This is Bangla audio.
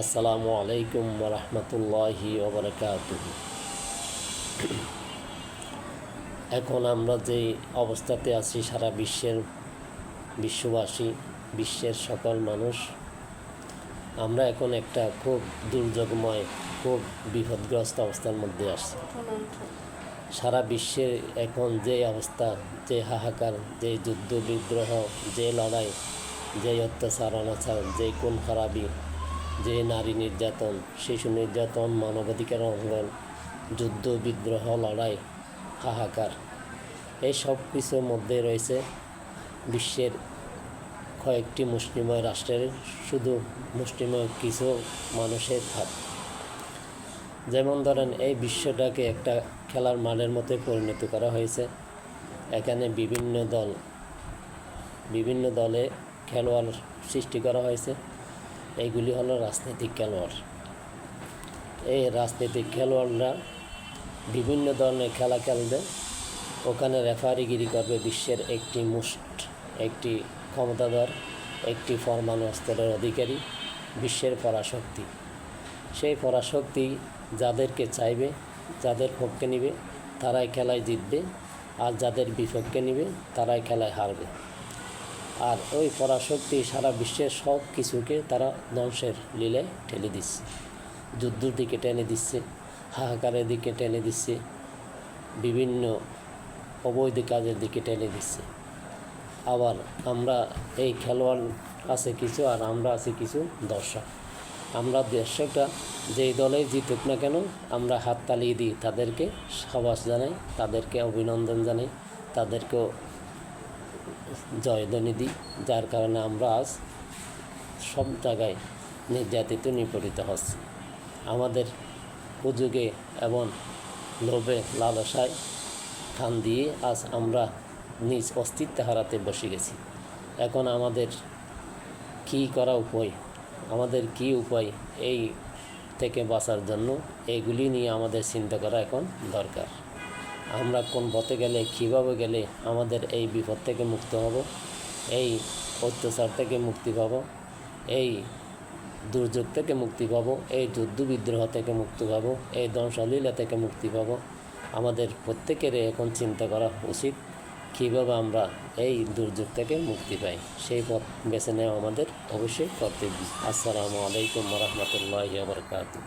আসসালামু আলাইকুম ওয়া রাহমাতুল্লাহি ওয়া বারাকাতুহু। এখন আমরা যে অবস্থাতে আছি, সারা বিশ্ববাসী, বিশ্বের সকল মানুষ, আমরা এখন একটা খুব দুর্যোগময়, খুব বিপদগ্রস্ত অবস্থার মধ্যে আসছি। সারা বিশ্বের এখন যে অবস্থা, যে হাহাকার, যে যুদ্ধ বিদ্রোহ, যে লড়াই, যে অত্যাচার অনাচার, যে খুন খারাপি, যে নারী নির্যাতন, শিশু নির্যাতন, মানবাধিকার লঙ্ঘন, যুদ্ধ বিদ্রোহ, লড়াই, হাহাকার, এই সব কিছুর মধ্যে রয়েছে বিশ্বের কয়েকটি মুসলিময় রাষ্ট্রের শুধু মুসলিময় কিছু মানুষের হাত। যেমন ধরেন, এই বিশ্বটাকে একটা খেলার মাঠের মতো পরিণত করা হয়েছে। এখানে বিভিন্ন দলে খেলোয়াড় সৃষ্টি করা হয়েছে। এইগুলি হলো রাজনৈতিক খেলোয়াড়। এই রাজনৈতিক খেলোয়াড়রা বিভিন্ন ধরনের খেলা খেলবে, ওখানে রেফারিগিরি করবে বিশ্বের একটি ক্ষমতাধর, একটি পরমাণু অস্ত্রের অধিকারী বিশ্বের পরাশক্তি। সেই পরাশক্তি যাদেরকে চাইবে, যাদের পক্ষে নিবে, তারাই খেলায় জিতবে, আর যাদের বিপক্ষে নিবে তারাই খেলায় হারবে। আর ওই পরাশক্তি সারা বিশ্বের সব কিছুকে তারা ধ্বংসের লীলে ঠেলে দিচ্ছে, যুদ্ধের দিকে টেনে দিচ্ছে, হাহাকারের দিকে টেনে দিচ্ছে, বিভিন্ন অবৈধ কাজের দিকে টেনে দিচ্ছে। আবার আমরা এই খেলোয়াড় আছে কিছু, আর আমরা আছি কিছু দর্শক। আমরা দর্শকটা যেই দলেই জিতুক না কেন, আমরা হাততালি দিই, তাদেরকে সাবাস জানাই, তাদেরকে অভিনন্দন জানাই, তাদেরকেও জয়ধ্বনি দিই। যার কারণে আমরা আজ সব জায়গায় নির্যাতিত, নিপীড়িত হচ্ছি। আমাদের সুযোগে এবং লোভে, লালসায় খান দিয়ে আজ আমরা নিজ অস্তিত্ব হারাতে বসে গেছি। এখন আমাদের কী করা উপায়, আমাদের কি উপায় এই থেকে বাঁচার জন্য, এইগুলি নিয়ে আমাদের চিন্তা করা এখন দরকার। আমরা কোন পথে গেলে, কীভাবে গেলে আমাদের এই বিপদ থেকে মুক্ত হব, এই অত্যাচার থেকে মুক্তি পাব, এই দুর্যোগ থেকে মুক্তি পাব, এই যুদ্ধ বিদ্রোহ থেকে মুক্তি পাব, এই ধ্বংসলীলা থেকে মুক্তি পাব, আমাদের প্রত্যেকের এখন চিন্তা করা উচিত কীভাবে আমরা এই দুর্যোগ থেকে মুক্তি পাই। সেই পথ বেছে নেওয়া আমাদের অবশ্যই কর্তব্য। আসসালামু আলাইকুম ওয়া রাহমাতুল্লাহি ওয়া বারাকাতুহু।